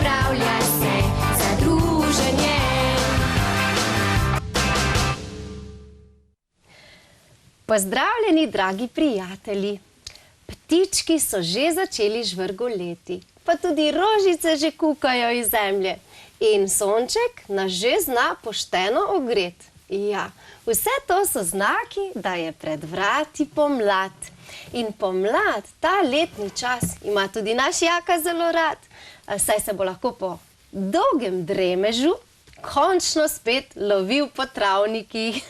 pripravlja se za druženje. Pozdravljeni, dragi prijatelji. Ptički so že začeli žvrgoleti, pa tudi rožice že kukajo iz zemlje. In sonček nas že zna pošteno ogret. Ja, vse to so znaki, da je pred vrati pomlad. In pomlad, ta letni čas, ima tudi naš Jaka zelo rad. Saj se bo lahko po dolgem dremežu končno spet lovil po travnikih.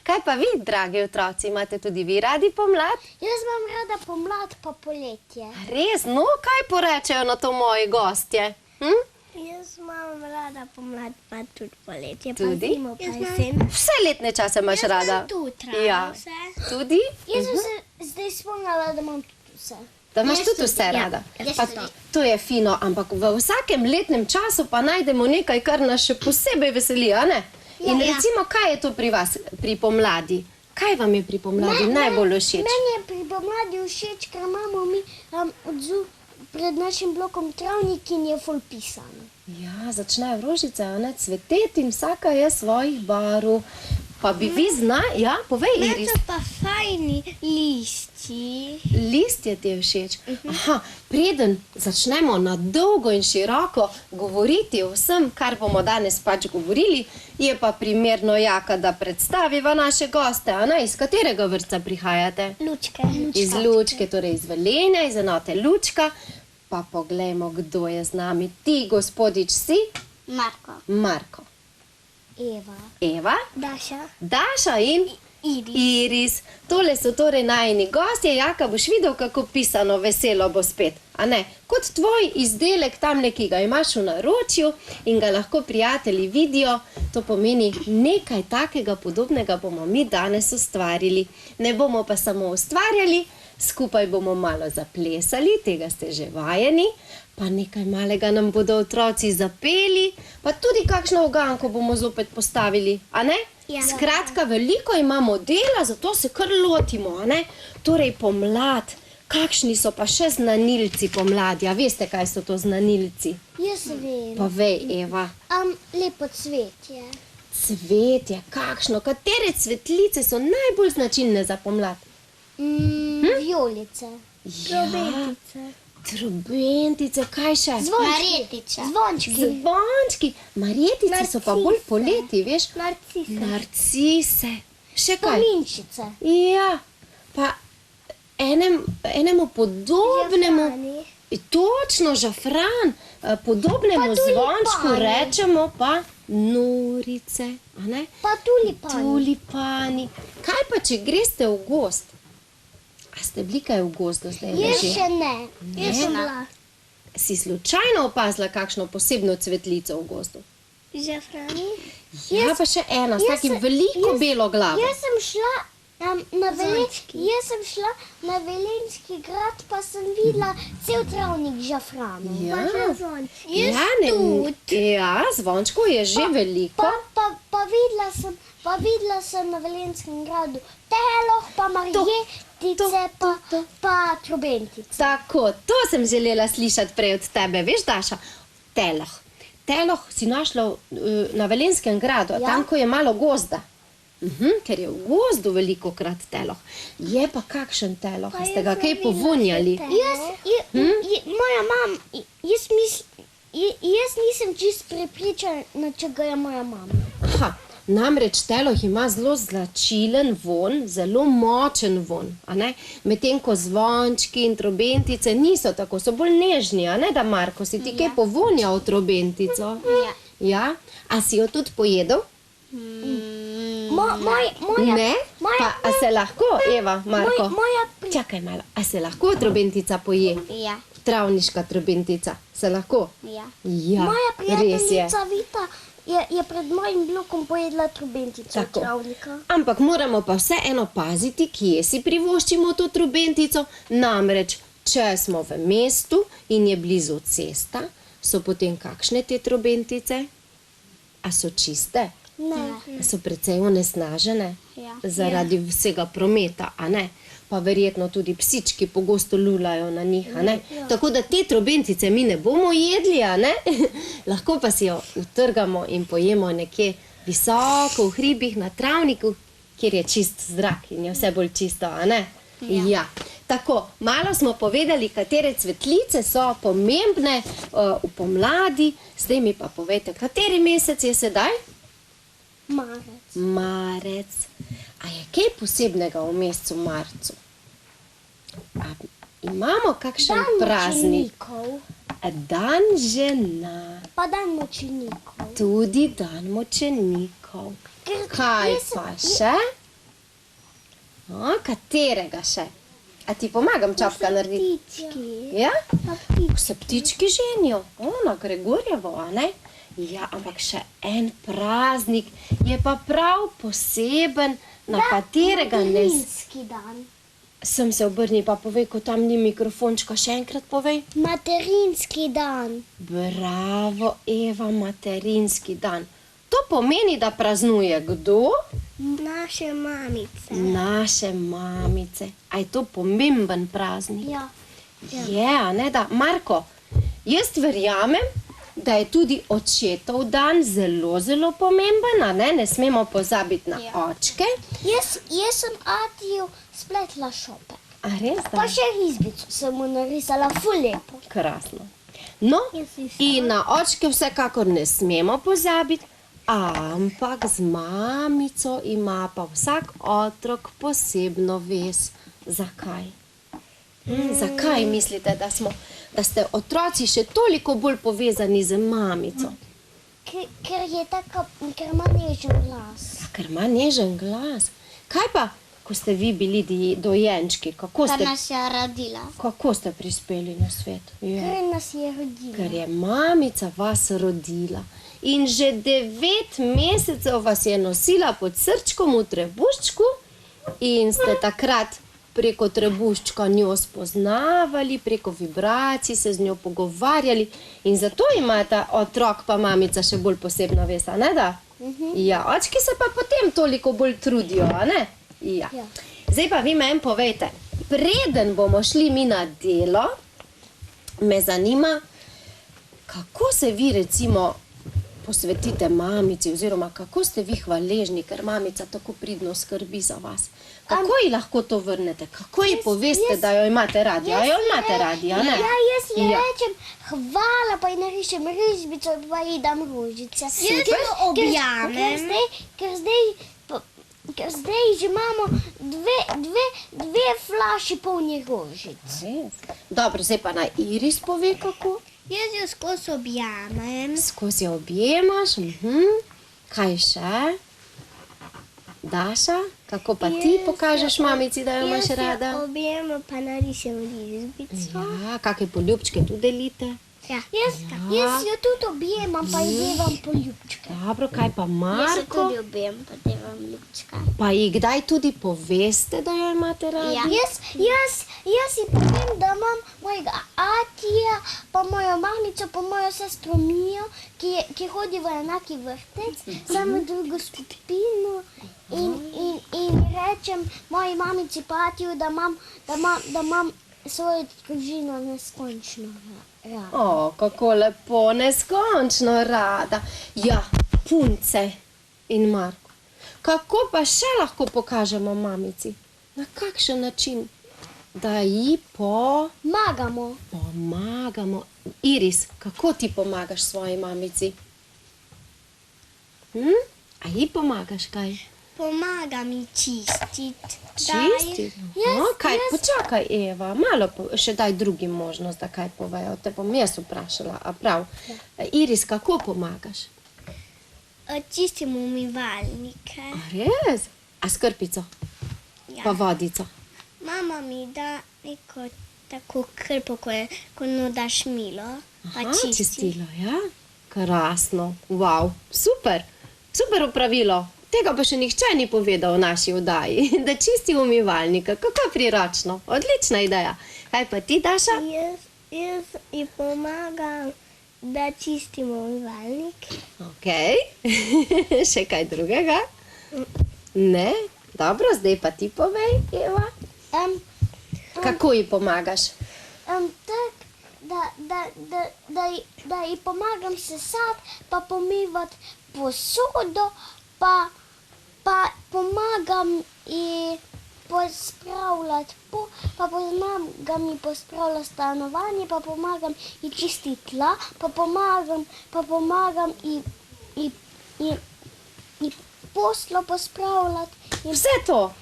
Kaj pa vi, dragi otroci, imate tudi vi radi pomlad? Jaz imam rada pomlad pa poletje. Res? No, kaj porečejo na to moji gostje? Jaz imam rada pomlad pa tudi poletje. Tudi? Pa zimo pa jesen. Vse letne čase imaš rada? Jaz imam tudi rada Ja. vse. Tudi? Jaz sem se zdaj spomnila, da imam tudi vse. Da imaš Jaz tudi tudi, vse ja. rada. Jaz Pa tudi. to je fino, ampak v vsakem letnem času pa najdemo nekaj, kar nas še posebej veseli, a ne? In Ja. recimo, kaj je to pri vas, pri pomladi? Kaj vam je pri pomladi najbolj všeč? Meni je pri pomladi všeč, ker imamo mi pred našim blokom travnik in je ful pisano. Ja, začnejo rožice, a ne, cveteti in vsaka je svojih barv. Pa bi vi ja, povej, Iris. pa fajni listi. Listje ti je všeč. Aha, preden začnemo na dolgo in široko govoriti o vsem, kar bomo danes pač govorili, je pa primerno, Jaka, da predstaviva naše goste, a ne, iz katerega vrtca prihajate? Lučke. Iz Lučke, torej iz Velenja, iz enote Lučka. Pa poglejmo, kdo je z nami. Ti, gospodič, si? Marko. Marko. Eva. Eva? Daša. Daša in Iris. Tole so torej najini gostje. Jaka, boš videl, kako pisano veselo bo spet. A ne? Kot tvoj izdelek tamle, ki ga imaš v naročju in ga lahko prijatelji vidijo, to pomeni nekaj takega podobnega bomo mi danes ustvarili. Ne bomo pa samo ustvarjali, skupaj bomo malo zaplesali, tega ste že vajeni, pa nekaj malega nam bodo otroci zapeli, pa tudi kakšno uganko bomo zopet postavili, a ne? Ja. Skratka, veliko imamo dela, zato se kar lotimo, a ne? Torej, pomlad, kakšni so pa še znanilci pomladi, a veste, kaj so to znanilci? Jaz vem. Povej, Eva. Lepo cvetje. Cvetje, kakšno, katere cvetlice so najbolj značilne za pomlad? Vijolice. Ja, trobentice, kaj še? Marjetice. Zvončki. Zvončki. Marjetice so pa bolj Narcise. poleti, veš? Narcise. Narcise. Še kaj? Spominčice. Ja, pa enemu podobnemu, točno žafran, podobnemu Pa tulipani. zvončku rečemo pa norice, a ne? Pa tulipani. Tulipani. Kaj pa, če greste v gozd? A ste bili kaj v gozdu zdaj? Jaz že? še ne. Jaz sem bila. Si slučajno opazila kakšno posebno cvetlico v gozdu? Žafrani. Ja, pa še ena, s jaz takim sem- veliko jaz- belo glavo. Jaz sem šla na Velenjski grad, pa sem videla cel travnik žafranov. Ja. Jaz Ja, ja, zvončkov je že veliko. Pa videla sem na Velenjskem gradu teloh, pa marjetice, pa trobentice. Tako, to sem želela slišati prej od tebe. Veš, Daša, teloh. Teloh si našla na Velenjskem gradu, Ja. tam, ko je malo gozda. Ker je v gozdu veliko krat teloh. Je pa kakšen teloh, a ste ga kaj povunjali? Moja mama, jaz nisem čist prepričana, če ga je moja mama. Aha, namreč teloh ima zelo značilen vonj, zelo močen vonj, a ne? Medtem ko zvončki in trobentice niso tako, so bolj nežni, a ne, da Marko, si ti kaj povonjal trobentico? Ja. Ja? A si jo tudi pojedel? Ne? Pa a se lahko, Eva, Marko? Čakaj malo, a se lahko trobentica poje? Ja. Travniška trobentica, se lahko? Ja. Ja, Moja res je. prijateljica Vita je pred mojim blokom pojedla trobentico Tako. travnika. Ampak moramo pa vseeno paziti, kje si privoščimo to trobentico. Namreč, če smo v mestu in je blizu cesta, so potem kakšne te trobentice? A so čiste? Ne. A so precej onesnažene? Ja. Zaradi vsega prometa, a ne? pa verjetno tudi psički pogosto lulajo na njih, a ne? Tako da te trobentice mi ne bomo jedli, a ne? Lahko pa si jo utrgamo in pojemo nekje visoko v hribih na travniku, kjer je čist zrak in je vse bolj čisto, a ne? Ja. Tako, malo smo povedali, katere cvetlice so pomembne v pomladi, zdaj mi pa povejte, kateri mesec je sedaj? Marec. Marec. A je kaj posebnega v mesecu marcu? A imamo kakšen Dan praznik? mučenikov. Dan žena. Pa dan mučenikov. Tudi dan mučenikov. Kaj pa še? Katerega še? A ti pomagam čapka narediti? Ptički. Ja? Pa ptički. Se ptički ženijo, na Gregorjevo, a ne? Ja, ampak še en praznik je pa prav poseben, na katerega ne... Materinski dan. Sem se obrnil, pa povej, ko tam ni mikrofončka, še enkrat povej. Materinski dan. Bravo, Eva, materinski dan. To pomeni, da praznuje kdo? Naše mamice. Naše mamice. A je to pomemben praznik? Ja. Je, a ne da? Marko, jaz verjamem, da je tudi očetov dan zelo, zelo pomemben, a ne? Ne smemo pozabiti na očke. Jaz sem Atiju spletla šopek. A res da? Pa še risbico sem mu narisala ful lepo. Krasno. No, Jaz si in na očke vsekakor ne smemo pozabiti, ampak z mamico ima pa vsak otrok posebno vez. Zakaj? Zakaj mislite, da ste otroci še toliko bolj povezani z mamico? Ker ima nežen glas. Ker ima nežen glas. Kaj pa, ko ste vi bili dojenčki, kako je rodila. ste prispeli na svet? Ja. Ker nas je rodila. Ker je mamica vas rodila. In že 9 mesecev vas je nosila pod srčkom v trebuščku in ste takrat preko trebuščka njo spoznavali, preko vibracij se z njo pogovarjali in zato imata otrok pa mamica še bolj posebna vez, a ne da? Ja, očki se pa potem toliko bolj trudijo, a ne? Ja. Zdaj pa vi meni povejte, preden bomo šli mi na delo, me zanima, kako se vi recimo posvetite mamici oziroma kako ste vi hvaležni, ker mamica tako pridno skrbi za vas. Kako ji lahko to vrnete? Kako ji poveste, da jo imate radi? A jo imate radi, a ne? Ja, jaz ji rečem hvala, pa ji narišem risbico, pa ji dam rožice. Super. Jaz jo objamem. Ker zdaj že imamo dve flaši polni rožic. Res? Dobro, zdaj pa naj Iris pove, kako. Jaz jo skozi objamem. Skozi jo objemaš. Kaj še? Daša, kako pa ti pokažeš mamici, da jo imaš rada? Jaz jo objemam, pa narišem risbico. Ja, kakšne poljubčke tudi delite? Ja. Jaz jo tudi objemam, pa ji devam poljubčke. Dobro, kaj pa Marko? objemam, pa devam ljubčka. Pa ji kdaj tudi poveste, da jo imate radi? Jaz ji povem, da imam mojega Atija, pa mojo mamico, pa mojo sestro Mijo, ki hodi v enaki vrtec, samo drugo skupino. In rečem moji mamici pa Atiju, da imam svojo družino neskončno rada. O, kako lepo, neskončno rada. Ja, punce in Marko. Kako pa še lahko pokažemo mamici? Na kakšen način? Da ji Pomagamo. pomagamo. Iris, kako ti pomagaš svoji mamici? A ji pomagaš kaj? Pomagam ji čistiti. Čistiti? Kaj, počakaj, Eva, malo še daj drugim možnost, da kaj povejo. Te bom jaz vprašala, a prav. Iris, kako pomagaš? Čistimo umivalnike. A res? A s krpico? Pa vodico? Mama mi da neko tako krpo, ko daš milo. Aha, čistilo, ja? Krasno, wow, super, super opravilo. Tega pa še nihče ni povedal v naši oddaji, da čisti umivalnika. Kako priročno, odlična ideja. Kaj pa ti, Daša? Jaz ji pomagam, da čistimo umivalnik. Okej, še kaj drugega? Ne? Dobro, zdaj pa ti povej, Eva. Kako ji pomagaš? Tak, da ji pomagam sesati, pa pomivati posodo, pa pomagam ji pospravljati pa pomagam ji pospravljati stanovanje, pa pomagam ji čistiti tla, pa pomagam ji poslo pospravljati. Vse to?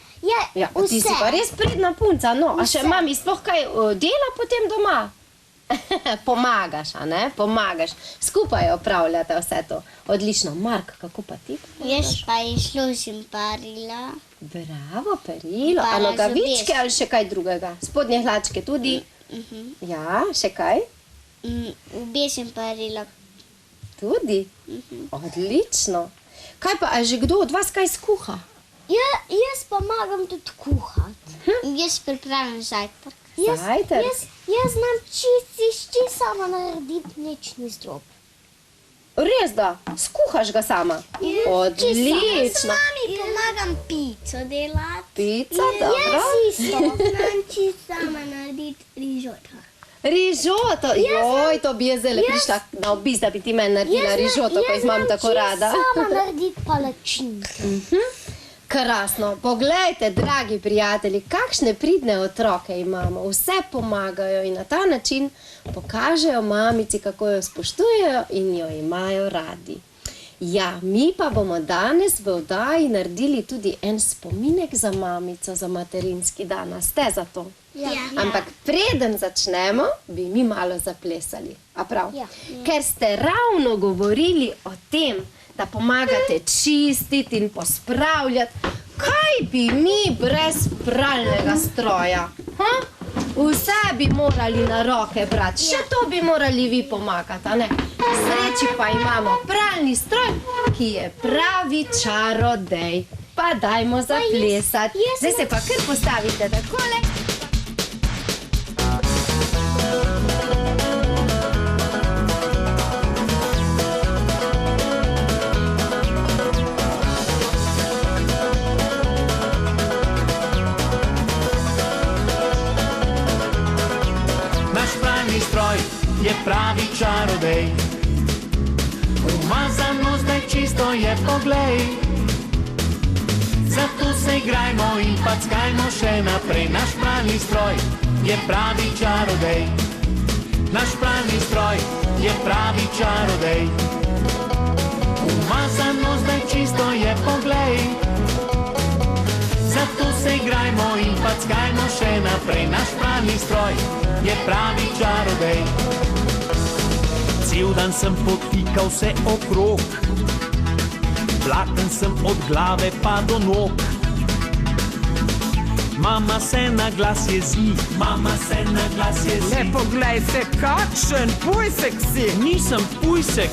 Ja, ti si pa res pridna punca, no. A še mami sploh kaj dela potem doma? Pomagaš, a ne? Pomagaš. Skupaj opravljate vse to. Odlično. Mark, kako pa ti pomagaš? Jaz pa ji služim perila. Bravo, perilo. A nogavičke ali še kaj drugega? Spodnje hlačke tudi? Ja, še kaj? Obesim perila. Tudi? Odlično. Kaj pa, a že kdo od vas kaj skuha? Jaz pomagam tudi kuhati. Jaz pripravljam zajtrk. Zajtrk? Jaz znam čisti sama narediti mlečni zdrob. Res da? Skuhaš ga sama? Odlično. Jaz mami pomagam pico delati. Pica, dobro. Jaz isto znam čisto sama narediti rižoto. Rižoto? Joj, to bi jaz zdaj prišla na obisk, da bi ti meni naredila rižoto, ko jih imam tako rada. Jaz znam čisto sama narediti palačinke. Krasno. Poglejte, dragi prijatelji, kakšne pridne otroke imamo. Vse pomagajo in na ta način pokažejo mamici, kako jo spoštujejo in jo imajo radi. Ja, mi pa bomo danes v oddaji naredili tudi en spominek za mamico, za materinski dan. A ste za to? Ja. Ampak preden začnemo, bi mi malo zaplesali. A prav? Ja. Ker ste ravno govorili o tem, da pomagate čistiti in pospravljati. Kaj bi mi brez pralnega stroja? Vse bi morali na roke brati, še to bi morali vi pomagati, a ne? V sreči pa imamo pralni stroj, ki je pravi čarodej. Pa dajmo zaplesati. Zdaj se pa kar postavite takole. Je pravi čarodej. Umazano zdaj čisto je, poglej. Zato se igrajmo in packajmo še naprej. Naš pralni stroj je pravi čarodej. Naš pralni stroj je pravi čarodej. Umazano zdaj čisto je, poglej. Zato se igrajmo in packajmo še naprej. Naš pralni stroj je pravi čarodej. Cel dan sem potikal vse okrog, vlaken sem od glave pa do nog. Mama se na glas jezi, mama se na glas jezi. Le poglej se, kakšen pujsek si. Nisem pujsek.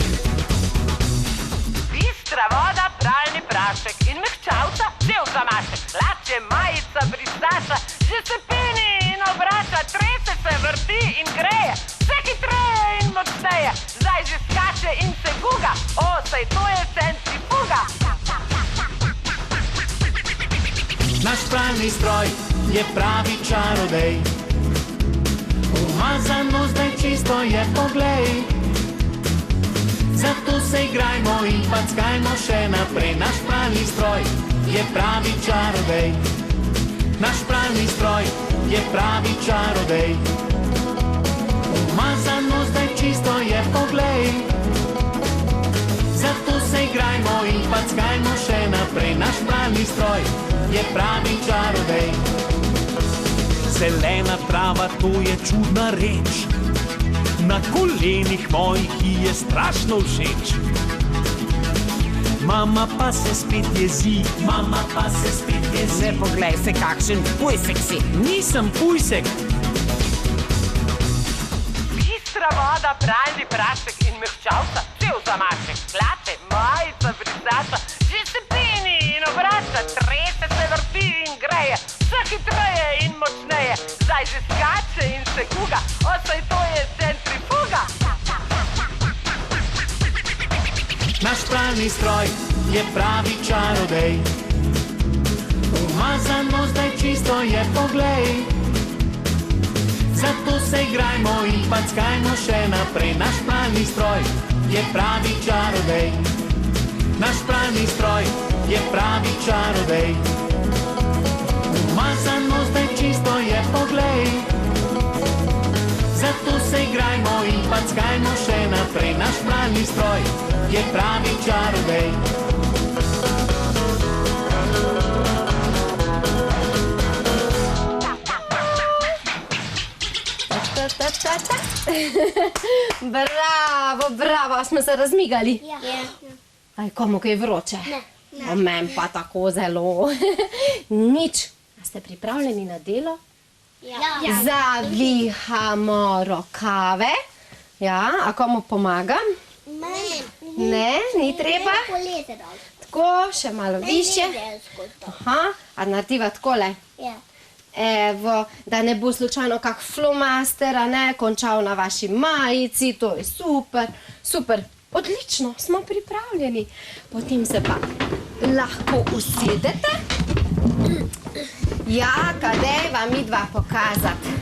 Bistra voda, pralni prašek in mehčavca, cel zamašek. Lačje, majica, brisača, že se peni in obrača, trese se, vrti in greje, vse hitreje in močneje. Zdaj že skače in se guga, o, saj to je centrifuga. Naš pralni stroj je pravi čarodej. Umazano zdaj čisto je, poglej. Zato se igrajmo in packajmo še naprej. Naš pralni stroj je pravi čarodej. Naš pralni stroj je pravi čarodej. Umazano zdaj čisto je, poglej. Zato se igrajmo in packajmo še naprej. Naš pralni stroj je pravi čarodej. Zelena trava, to je čudna reč. Na kolenih mojih ji je strašno všeč. Mama pa se spet jezi, mama pa se spet jezi. Le poglej se, kakšen pujsek si. Nisem pujsek. Bistra voda, pralni prašek in mehčavca, cel zamašek. Hlače, majica, brisača, že se peni in obrača, trese se, vrti in greje, vse hitreje in močneje. Zdaj že skače in se guga, o, saj to je centrifuga. Naš pralni stroj je pravi čarodej. Umazano zdaj čisto je, poglej. Zato se igrajmo in packajmo še naprej. Naš pralni stroj je pravi čarodej. Naš pralni stroj je pravi čarodej. Umazano zdaj čisto je, poglej. Zato se igrajmo in packajmo še naprej. Naš pralni stroj je pravi čarodej. Bravo, bravo, smo se razmigali. Ja. Aj, komu kaj vroče? Ne. O, men pa tako zelo. Nič. A ste pripravljeni na delo? Ja. Zavihamo rokave. Ja, a komu pomagam? Ne, ni treba. Tako, še malo više. Aha, a narediva takole. Ja. Evo, da ne bo slučajno kak flomaster, a ne, končal na vaši majici, to je super, super, odlično, smo pripravljeni. Potem se pa lahko usedete. Ja, kadej vam midva pokazati.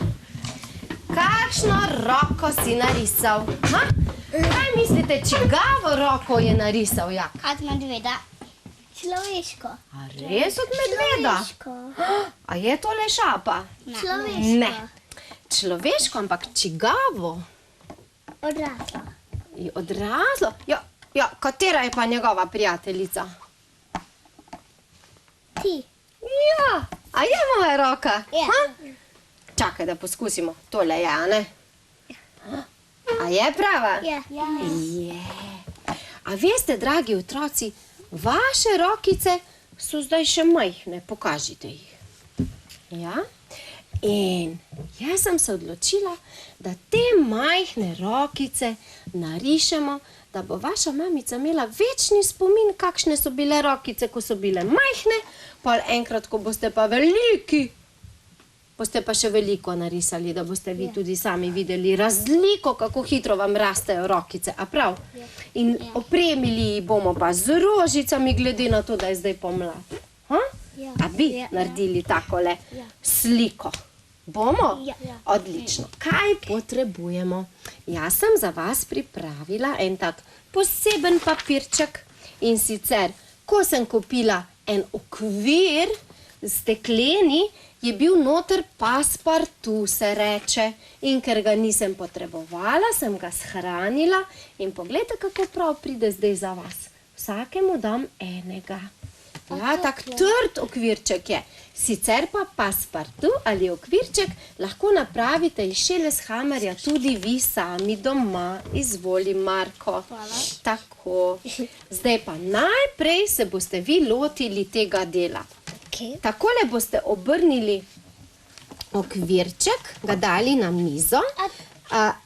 Kakšno roko si narisal? Ha? Kaj mislite, čigavo roko je narisal, Jak? Od medveda. Človeško. A res od medveda? A je to le šapa? Človeško. Ne. Človeško, ampak čigavo? Odraslo. Je odraslo? Ja, katera je pa njegova prijateljica? Ti. Ja, a je moja roka? Ja. Ha? Čakaj, da poskusimo. Tole je, a ne? A je prava? Ja. Je. A veste, dragi otroci, vaše rokice so zdaj še majhne, pokažite jih. Ja? In jaz sem se odločila, da te majhne rokice narišemo, da bo vaša mamica imela večni spomin, kakšne so bile rokice, ko so bile majhne, pa enkrat, ko boste pa veliki, boste pa še veliko narisali, da boste vi tudi sami videli razliko, kako hitro vam rastejo rokice, a prav? In opremili bomo pa z rožicami, glede na to, da je zdaj pomlad. A bi naredili takole sliko? Bomo? Odlično. Kaj potrebujemo? Jaz sem za vas pripravila en tak poseben papirček in sicer, ko sem kupila en okvir stekleni, je bil noter paspartu, se reče. In ker ga nisem potrebovala, sem ga shranila in poglejte, kako prav pride zdaj za vas. Vsakemu dam enega. Ja, tak trd okvirček je. Sicer pa paspartu ali okvirček lahko napravite iz šeleshamerja tudi vi sami doma. Izvoli, Marko. Hvala. Tako. Zdaj pa najprej se boste vi lotili tega dela. Takole boste obrnili okvirček, ga dali na mizo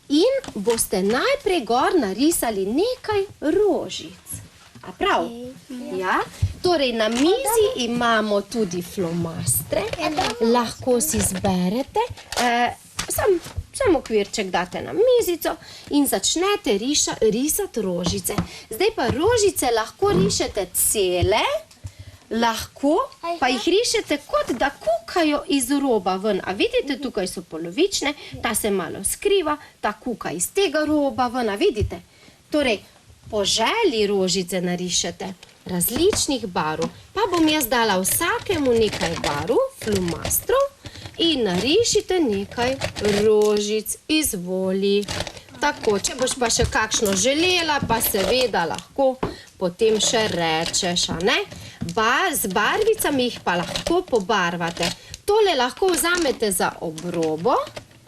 in boste najprej gor narisali nekaj rožic. A prav? Ja. Torej, na mizi imamo tudi flomastre, lahko si zberete, sam okvirček date na mizico in začnete risati rožice. Zdaj pa rožice lahko rišete cele, lahko pa jih rišete kot da kukajo iz roba ven. A vidite, tukaj so polovične, ta se malo skriva, ta kuka iz tega roba ven, a vidite? Torej, po želji rožice narišete različnih barv, pa bom jaz dala vsakemu nekaj barv, flomastrov in narišite nekaj rožic, izvoli. Tako, če boš pa še kakšno želela, pa seveda lahko potem še rečeš, a ne? Z barvicami jih pa lahko pobarvate. Tole lahko vzamete za obrobo,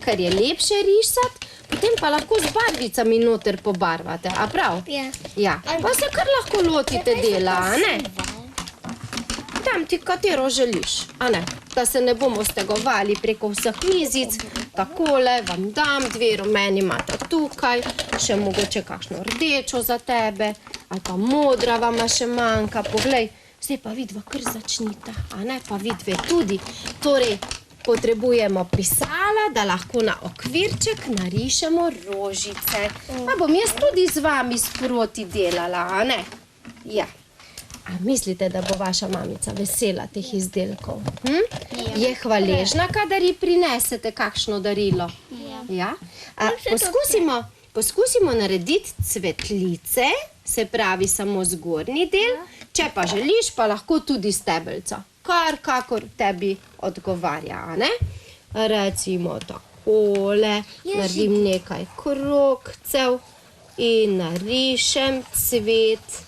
ker je lepše risati, potem pa lahko z barvicami noter pobarvate, a prav? Ja. Pa se kar lahko lotite dela, a ne? Dam ti, katero želiš, a ne? Da se ne bomo stegovali preko vseh mizic. Takole vam dam, 2 rumeni imate tukaj, še mogoče kakšno rdečo za tebe, ali pa modra vama še manjka, poglej. Zdaj pa vidva kar začnita, a ne? Pa vidve tudi. Torej, potrebujemo pisala, da lahko na okvirček narišemo rožice. Pa bom jaz tudi z vami sproti delala, a ne? Ja. A mislite, da bo vaša mamica vesela teh izdelkov? Je hvaležna, kadar ji prinesete kakšno darilo? Ja. Poskusimo narediti cvetlice, se pravi samo zgornji del, če pa želiš, pa lahko tudi stebelca, kar kakor tebi odgovarja, a ne? Recimo takole, naredim nekaj krogcev in narišem cvet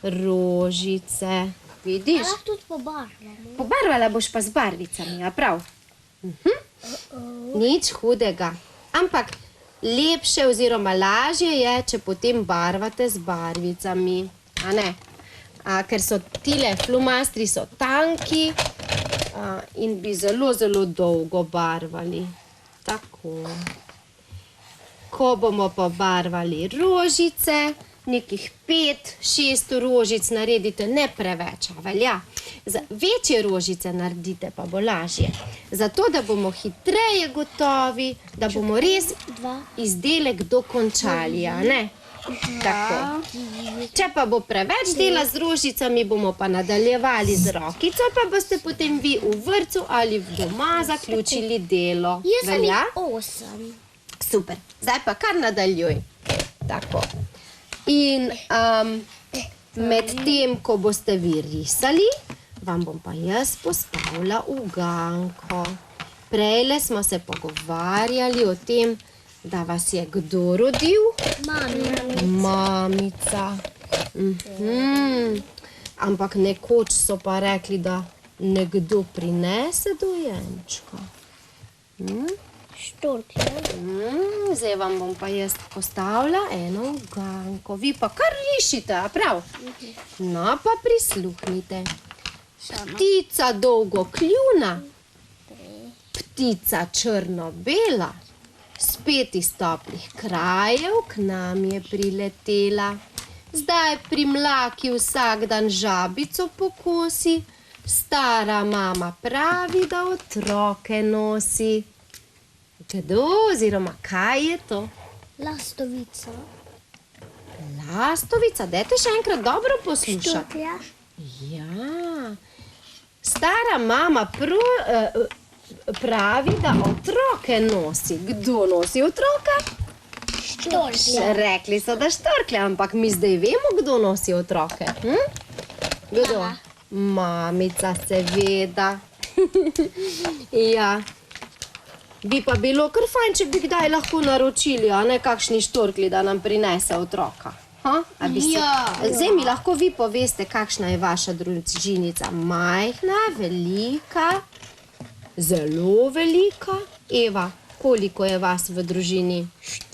rožice. Vidiš? Lahko tudi pobarvamo. Pobarvala boš pa z barvicami, a prav? Nič hudega. Ampak lepše oziroma lažje je, če potem barvate z barvicami, a ne? Ker so tile flomastri so tanki in bi zelo, zelo dolgo barvali. Tako. Ko bomo pobarvali rožice, nekih 5-6 rožic naredite, ne preveč, a velja. Za večje rožice naredite, pa bo lažje. Zato, da bomo hitreje gotovi, da bomo res izdelek dokončali, a ne? Tako. Če pa bo preveč dela z rožicami, bomo pa nadaljevali z rokico, pa boste potem vi v vrtcu ali doma zaključili delo. Jaz sem Velja? jih 8. Super. Zdaj pa kar nadaljuj. Tako. In med tem, ko boste vi risali, vam bom pa jaz postavila uganko. Prejle smo se pogovarjali o tem, da vas je kdo rodil? Mamica. Ampak nekoč so pa rekli, da nekdo prinese dojenčka. Štorklje. Zdaj vam bom pa jaz postavila eno uganko. Vi pa kar rišite, a prav? No, pa prisluhnite. Ptica dolgokljuna, ptica črno-bela, spet iz toplih krajev k nam je priletela. Zdaj pri mlaki vsak dan žabico pokosi, stara mama pravi, da otroke nosi. Kdo oziroma kaj je to? Lastovica. Lastovica, dajte še enkrat dobro poslušati. Štorklja. Ja, stara mama pravi, da otroke nosi. Kdo nosi otroka? Štorklja. Rekli so, da štorklja, ampak mi zdaj vemo, kdo nosi otroke. Kdo? Mamica, seveda. Ja. Bi pa bilo kar fajn, če bi kdaj lahko naročili, a ne kakšni štorkli, da nam prinese otroka. Zdaj mi lahko vi poveste, kakšna je vaša družinica. Majhna, velika, zelo velika. Eva, koliko je vas v družini?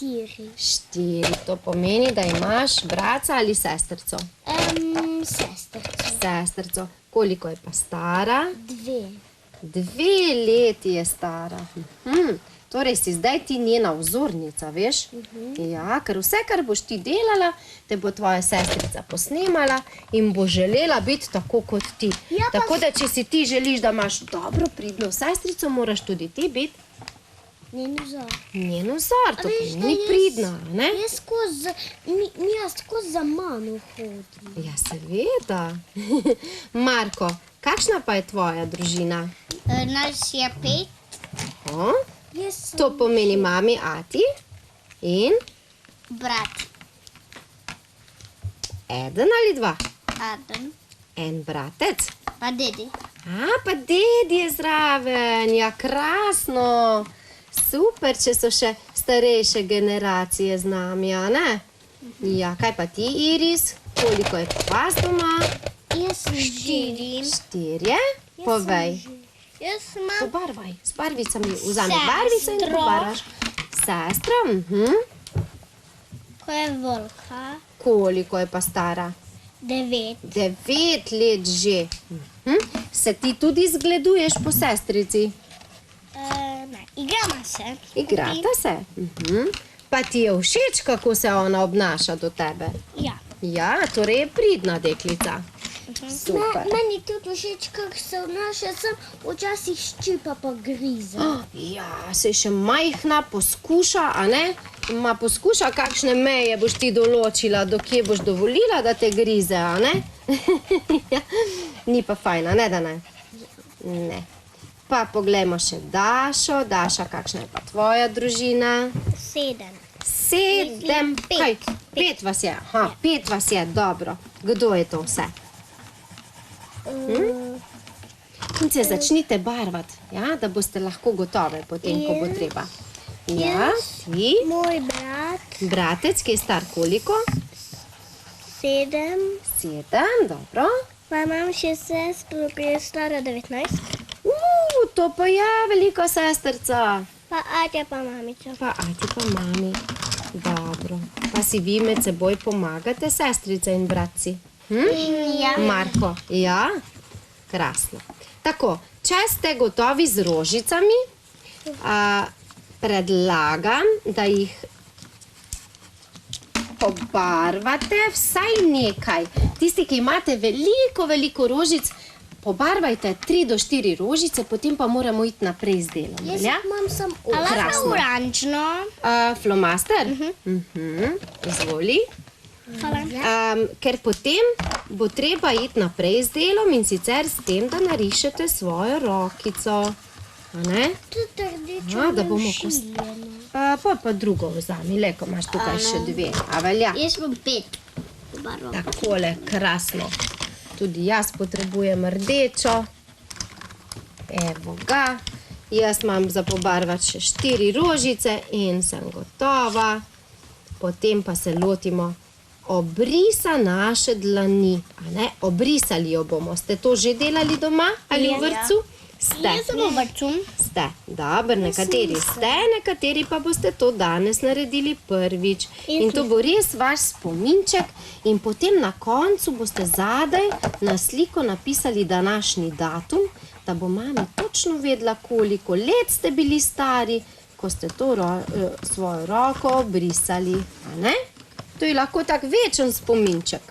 4. 4. To pomeni, da imaš bratca ali sestrico? Sestrico. Sestrico. Koliko je pa stara? 2. 2 leti je stara. Torej si zdaj ti njena vzornica, veš? Ja, ker vse, kar boš ti delala, te bo tvoja sestrica posnemala in bo želela biti tako kot ti. Ja, pa Tako da, če si ti želiš, da imaš dobro pridno sestrico, moraš tudi ti biti Njen vzor. njen vzor. To A veš, da pomeni jaz- pridna, ne? Jaz skozi za mano hodim. Ja, seveda. Marko, kakšna pa je tvoja družina? Nas je 5. O? To pomeni mami, ati in Brat. 1 ali 2? Adam. En bratec. Pa dedi. Pa dedi je zraven. Ja, krasno. Super, če so še starejše generacije z nami, a ne? Ja, kaj pa ti, Iris? Koliko je vas doma? Jaz sem 4. 4? Povej. Jaz imam Pobarvaj, s barvicami. Vzami barvico in pobarvaš. Sestra? ko je velika. Koliko je pa stara? 9. 9 let že. Se ti tudi zgleduješ po sestrici? Ne, igramo se. Igrata se? Pa ti je všeč, kako se ona obnaša do tebe? Ja. Ja, torej je pridna deklica. Super. Meni tudi všeč, kako se obnaša, sem včasih ščipa pa grize. Ja, se še majhna poskuša, a ne? Ma poskuša, kakšne meje boš ti določila, do kje boš dovolila, da te grize, a ne? Ja. Ni pa fajna, ne da ne? Ne. Pa poglejmo še Dašo. Daša, kakšna je pa tvoja družina? 7. 7. Kaj? 5 vas je? Aha, 5 vas je, dobro. Kdo je to vse? Punce, začnite barvati, ja, da boste lahko gotove potem, ko bo treba. Ja, ti? Moj brat, Bratec, ki je star koliko? 7. 7, dobro. Pa imam še sestro, ki je stara 19. To pa je velika sestrca. Pa Atja pa mamica. Pa ati pa mami. Dobro. Pa si vi med seboj pomagate, sestrice in bratci? Ja. Marko, ja? Krasno. Tako, če ste gotovi z rožicami, predlagam, da jih pobarvate vsaj nekaj. Tisti, ki imate veliko rožic, pobarvajte 3 do 4 rožice, potem pa moramo iti naprej z delom. Jaz Ja? imam samo Krasno. oranžno. Flomaster? Izvoli. Hvala. Ker potem bo treba iti naprej z delom in sicer s tem, da narišete svojo rokico. A ne? Tudi rdečo Da bomo pa drugo vzami, le, ko imaš tukaj še 2. A velja? Jaz bom 5 pobarval. Takole, krasno. Tudi jaz potrebujem rdečo. Evo ga. Jaz imam za pobarvati še 4 rožice in sem gotova. Potem pa se lotimo obrisa naše dlani. A ne? Obrisali jo bomo. Ste to že delali doma ali v vrtcu? Ste. Jaz sem v vrtcu. Ste. Dobro, nekateri ste, nekateri pa boste to danes naredili prvič. In to bo res vaš spominček in potem na koncu boste zadaj na sliko napisali današnji datum, da bo mami točno vedela, koliko let ste bili stari, ko ste to svojo roko obrisali. A ne? To je lahko tak večen spominček.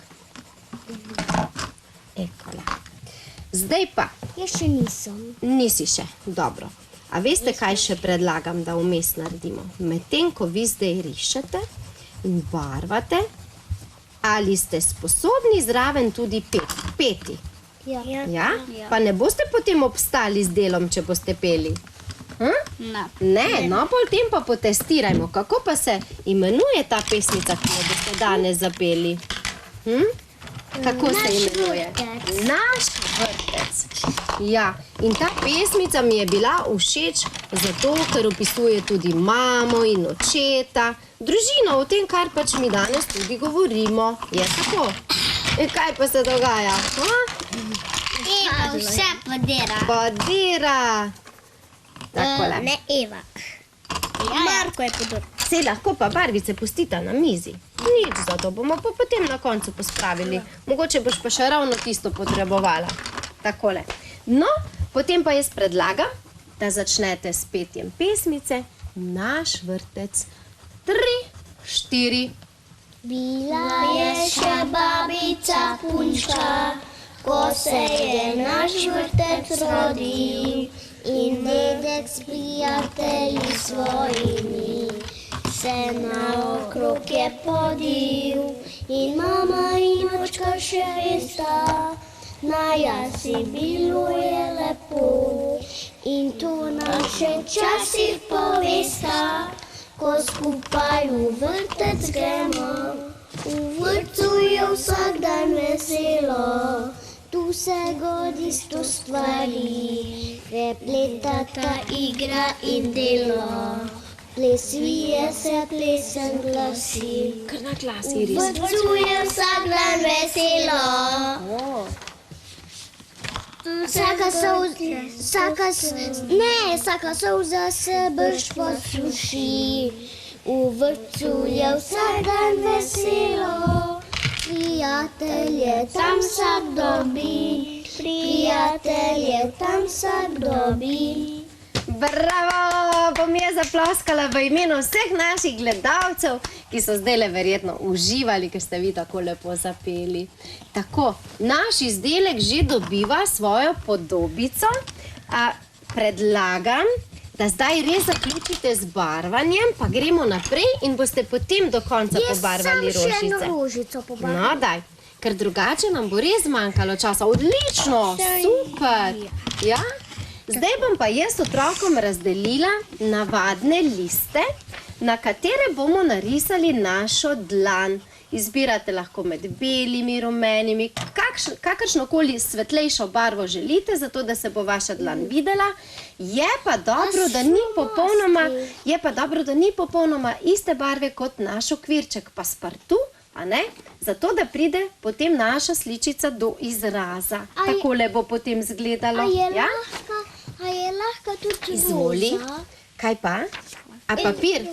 Ekole. Zdaj pa. Jaz še nisem. Nisi še, dobro. A veste, kaj še predlagam, da vmes naredimo? Medtem, ko vi zdaj rišete in barvate, ali ste sposobni zraven tudi peti? Ja. Ja? Pa ne boste potem obstali z delom, če boste peli? Ne, no, potem pa potestirajmo, kako pa se imenuje ta pesmica, ki jo boste danes zapeli? Kako se imenuje? Naš vrtec. Ja, in ta pesmica mi je bila všeč zato, ker opisuje tudi mamo in očeta, družino, o tem, kar pač mi danes tudi govorimo. Je tako? Kaj pa se dogaja? Eva vse podira. Podira. Takole. Ne Eva. Marko je podira. Sej lahko pa barvice pustite na mizi. Nič za to, bomo pa potem na koncu pospravili. Mogoče boš pa še ravno tisto potrebovala. Takole. No, potem pa jaz predlagam, da začnete s petjem pesmice Naš vrtec. 3, 4. Bila je še babica Punčka, ko se je naš vrtec rodil, in dedek s prijatelji svojimi se naokrog je podil, in mama in očka še vesta, na jasi bilo je lepo, in to nam še včasih povesta, ko skupaj v vrtec gremo. V vrtcu je vsak dan veselo, tu se godi 100 stvari, prepleta igra in delo. Ples vije se, plesen glasi, Kar na glas, Iris. v vrtcu je vsak dan veselo. Vsaka solza se brž posuši, v vrtcu je vsak dan veselo. Prijatelje tam vsak dobi, prijatelje tam vsak dobi. Bravo! Bom jaz zaploskala v imenu vseh naših gledalcev, ki so zdajle verjetno uživali, ker ste vi tako lepo zapeli. Tako, naš izdelek že dobiva svojo podobico. Predlagam, da zdaj res zaključite z barvanjem, pa gremo naprej in boste potem do konca pobarvali Jaz sam še eno rožice. rožico pobarvam. No, daj, ker drugače nam bo res manjkalo časa. Odlično, super. Ja? Zdaj bom pa jaz otrokom razdelila navadne liste, na katere bomo narisali našo dlan. Izbirate lahko med belimi, rumenimi, kakršnokoli svetlejšo barvo želite, zato da se bo vaša dlan videla. Je pa dobro, da ni popolnoma iste barve kot naš okvirček paspartu, a ne? Zato, da pride potem naša sličica do izraza. Takole bo potem izgledalo. A je lahko tudi Izvoli. roza? Kaj pa? A papir?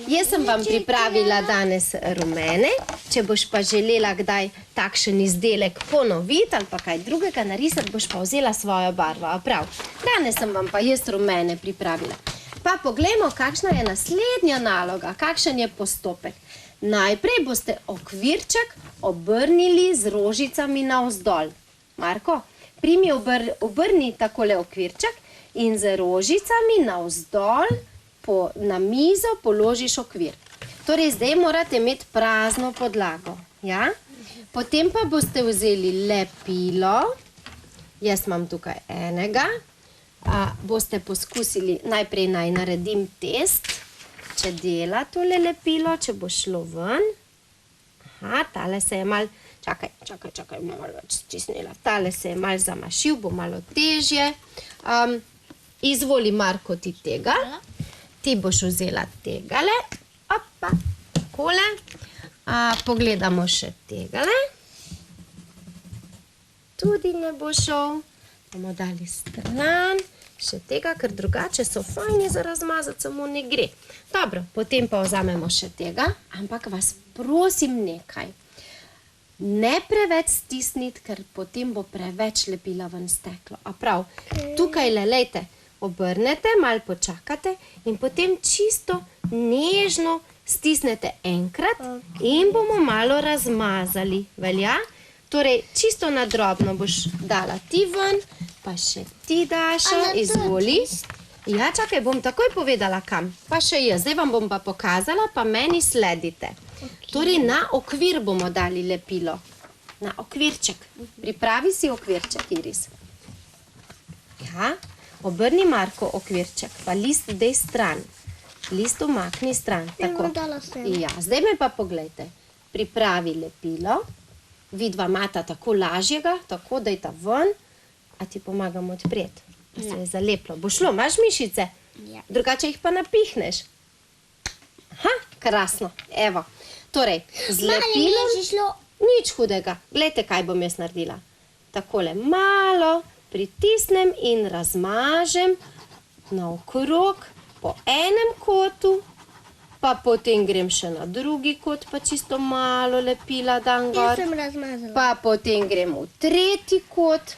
Jaz sem vam pripravila danes rumene. Če boš pa želela kdaj takšen izdelek ponoviti ali pa kaj drugega narisati, boš pa vzela svojo barvo. A prav? Danes sem vam pa jaz rumene pripravila. Pa poglejmo, kakšna je naslednja naloga, kakšen je postopek. Najprej boste okvirček obrnili z rožicami navzdol. Marko, primi obrni takole okvirček in z rožicami navzdol na mizo položiš okvir. Torej, zdaj morate imeti prazno podlago. Ja? Potem pa boste vzeli lepilo. Jaz imam tukaj enega. Boste poskusili, najprej naj naredim test, če dela tole lepilo, če bo šlo ven. Aha, tale se je malo, čakaj, malo več stisnila. Tale se je malo zamašil, bo malo težje. Izvoli, Marko, ti tega. Ti boš vzela tegale. Opa, takole. Pogledamo še tegale. Tudi ne bo šel. Bomo dali stran. Še tega, ker drugače so fajni za razmazati, samo ne gre. Dobro, potem pa vzamemo še tega, ampak vas prosim nekaj. Ne preveč stisniti, ker potem bo preveč lepila ven steklo. A prav, tukaj lejte, obrnete, malo počakate in potem čisto nežno stisnete enkrat in bomo malo razmazali. Velja? Torej, čisto na drobno boš dala ti ven, pa še ti daš, izvoli. Ja, čakaj, bom takoj povedala kam. Pa še jaz, zdaj vam bom pa pokazala, pa meni sledite. Torej, na okvir bomo dali lepilo. Na okvirček. Pripravi si okvirček, Iris. Ja, obrni, Marko, okvirček, pa list dej stran. List umakni stran. Tako. Ja, zdaj me pa poglejte. Pripravi lepilo. Vidva imata tako lažjega, tako dajta ven. A ti pomagam odpreti? Pa se je zaleplo. Bo šlo, imaš mišice? Ja. Drugače jih pa napihneš. Aha, krasno. Evo. Torej, z lepilom nič hudega. Glejte, kaj bom jaz naredila. Takole malo pritisnem in razmažem naokrog po enem kotu, pa potem grem še na drugi kot, pa čisto malo lepila dam gor. Jaz sem razmazala. Pa potem grem v tretji kot,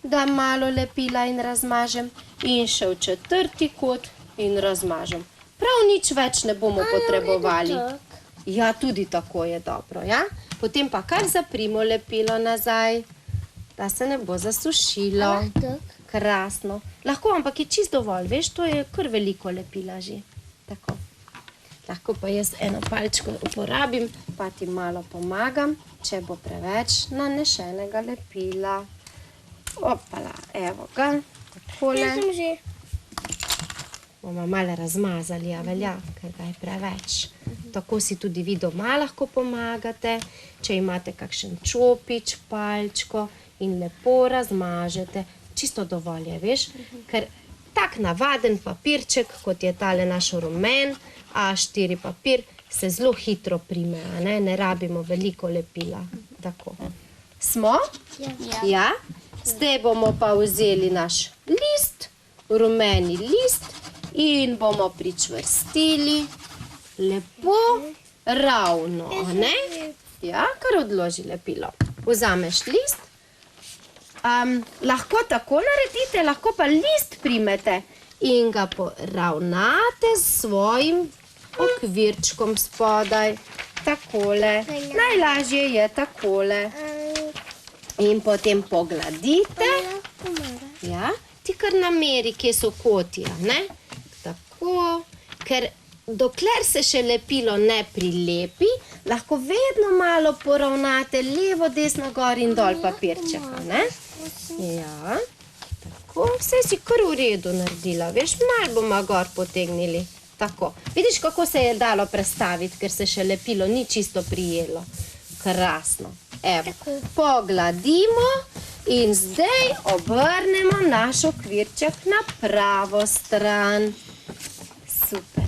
da malo lepila in razmažem. In še v četrti kot in razmažem. Prav nič več ne bomo potrebovali. Ja, tudi tako je dobro, ja? Potem pa kar zaprimo lepilo nazaj, da se ne bo zasušilo. Krasno. Lahko, ampak je čisto dovolj, veš, to je kar veliko lepila že. Tako. Lahko pa jaz eno palčko uporabim, pa ti malo pomagam, če bo preveč nanešenega lepila. Opala, evo ga, takole. Jaz sem že. Bomo malo razmazali, a velja, ker ga je preveč. Tako si tudi vi doma lahko pomagate, če imate kakšen čopič, palčko in lepo razmažete. Čisto dovolj je, veš, ker tak navaden papirček, kot je tale naš rumen, A4 papir, se zelo hitro prime, a ne? Ne rabimo veliko lepila. Tako. Smo? Ja. Zdaj bomo pa vzeli naš list, rumeni list in bomo pričvrstili lepo ravno, a ne? Ja, kar odloži lepilo. Vzameš list. Lahko tako naredite, lahko pa list primete in ga poravnate s svojim okvirčkom spodaj. Takole. Najlažje je takole. In potem pogladite. Ja, ti kar nameri, kje so koti, ne? tako, ker dokler se še lepilo ne prilepi, lahko vedno malo poravnate levo, desno, gor in dol papirček, a ne? Ja, tako, vse si kar v redu naredila, veš, malo bomo gor potegnili. Tako, vidiš, kako se je dalo prestaviti, ker se še lepilo ni čisto prijelo. Krasno. Evo, pogladimo in zdaj obrnemo naš okvirček na pravo stran. Super.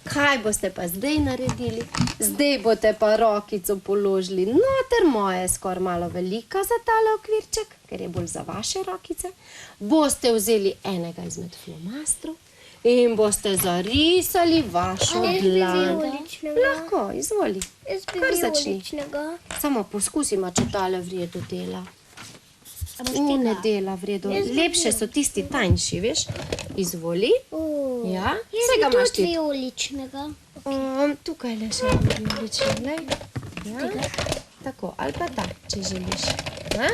Kaj boste pa zdaj naredili? Zdaj boste pa rokico položili noter, moja je skoraj malo velika za tale okvirček, ker je bolj za vaše rokice. Boste vzeli enega izmed flomastrov in boste zarisali vašo dlan. Lahko, izvoli. Kar začni. Samo poskusimo, če tale v redu dela. Ne dela v redu. Lepše so tisti tanjši, veš? Izvoli. Ja, vsega imaš ti. Vijoličnega. Tukaj le še vijolični, ja. Tako, ali pa ta, če želiš. Ja?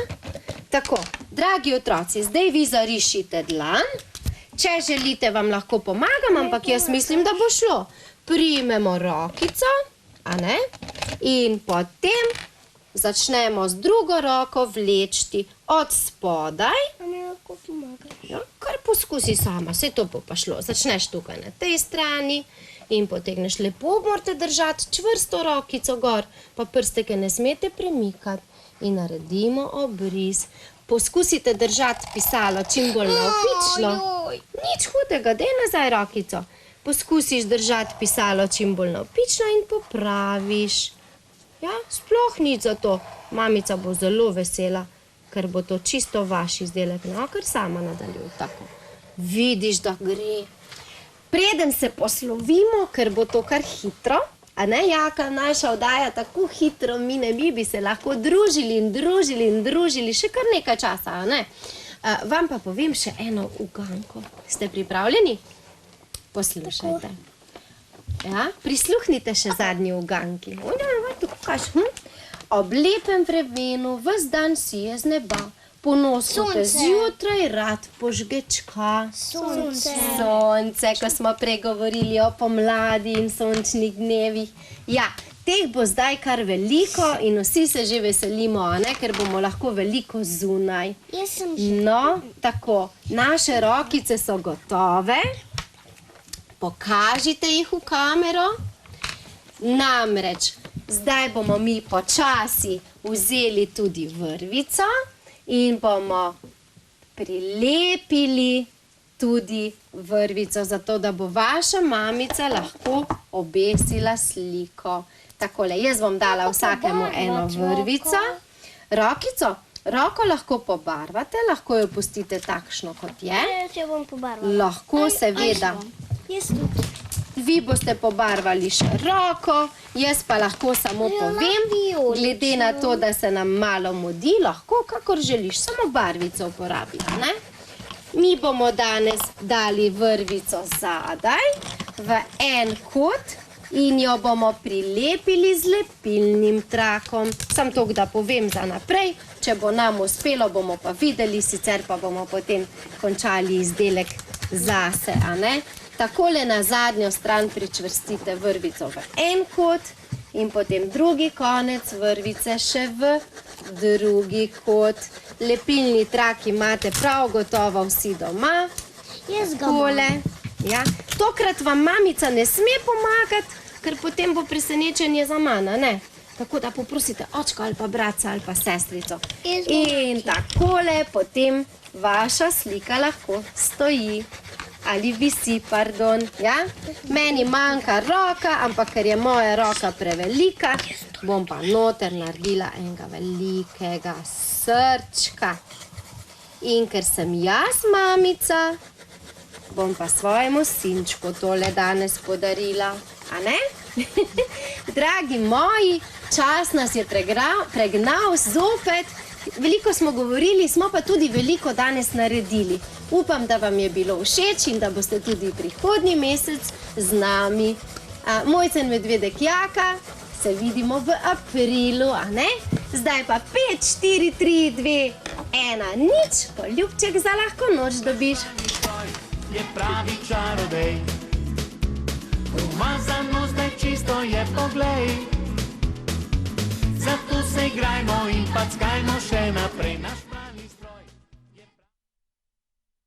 Tako, dragi otroci, zdaj vi zarišite dlan. Če želite, vam lahko pomagam, ampak jaz mislim, da bo šlo. Primemo rokico, a ne? In potem začnemo z drugo roko vlečti od spodaj. A mi lahko pomagaš? Ja, kar poskusi sama, saj to bo pa šlo. Začneš tukaj na tej strani in potegneš lepo, morate držati čvrsto rokico gor, pa prsteke ne smete premikati. In naredimo obris. Poskusite držati pisalo čim bolj navpično. Nič hudega, daj nazaj rokico. Poskusiš držati pisalo čim bolj navpično in popraviš. Ja, sploh nič za to. Mamica bo zelo vesela, ker bo to čisto vaš izdelek. No, ker sama nadaljuj tako. Vidiš, da gre. Preden se poslovimo, ker bo to kar hitro, a ne, Jaka, naša oddaja tako hitro mine, mi bi se lahko družili in družili in družili še kar nekaj časa, a ne? Vam pa povem še eno uganko. Ste pripravljeni? Poslušajte. Ja, prisluhnite še zadnji uganki. Ob lepem vremenu ves dan sije z neba, ponosno te zjutraj rad požgečka. Sonce, ko smo pregovorili o pomladi in sončnih dnevih. Ja, teh bo zdaj kar veliko in vsi se že veselimo, a ne, ker bomo lahko veliko zunaj. No, tako, naše rokice so gotove. Pokažite jih v kamero. Namreč, zdaj bomo mi počasi vzeli tudi vrvico in bomo prilepili tudi vrvico, zato da bo vaša mamica lahko obesila sliko. Takole, jaz bom dala vsakemu eno vrvico. Rokico, roko lahko pobarvate, lahko jo pustite takšno, kot je. Jaz jo bom pobarvala. Lahko, seveda. Jaz tudi. Vi boste pobarvali še roko, jaz pa lahko samo povem, glede na to, da se nam malo mudi, lahko, kakor želiš, samo barvico uporabi, ne? Mi bomo danes dali vrvico zadaj v en kot in jo bomo prilepili z lepilnim trakom. Sam to, da povem za naprej, če bo nam uspelo, bomo pa videli, sicer pa bomo potem končali izdelek zase, a ne? Takole na zadnjo stran pričvrstite vrvico v en kot in potem drugi konec vrvice še v drugi kot. Lepilni trak imate prav gotovo vsi doma. Jaz ga imam. Ja. Tokrat vam mamica ne sme pomagati, ker potem bo presenečenje za manj, ne? Tako da poprosite očka ali pa bratca ali pa sestrico. In takole potem vaša slika lahko stoji. Ali visi, pardon, ja? Meni manjka roka, ampak ker je moja roka prevelika, bom pa noter naredila enega velikega srčka. In ker sem jaz mamica, bom pa svojemu sinčku tole danes podarila, a ne? Dragi moji, čas nas je pregnal zopet. Veliko smo govorili, smo pa tudi veliko danes naredili. Upam, da vam je bilo všeč in da boste tudi prihodnji mesec z nami. Mojcen medvedek Jaka, se vidimo v aprilu, a ne? Zdaj pa 5, 4, 3, 2, 1, nič, poljubček za lahko noč dobiš. Je pravi čarodej. umazano, zdaj čisto je, poglej. Zato se igrajmo in packajmo še naprej naš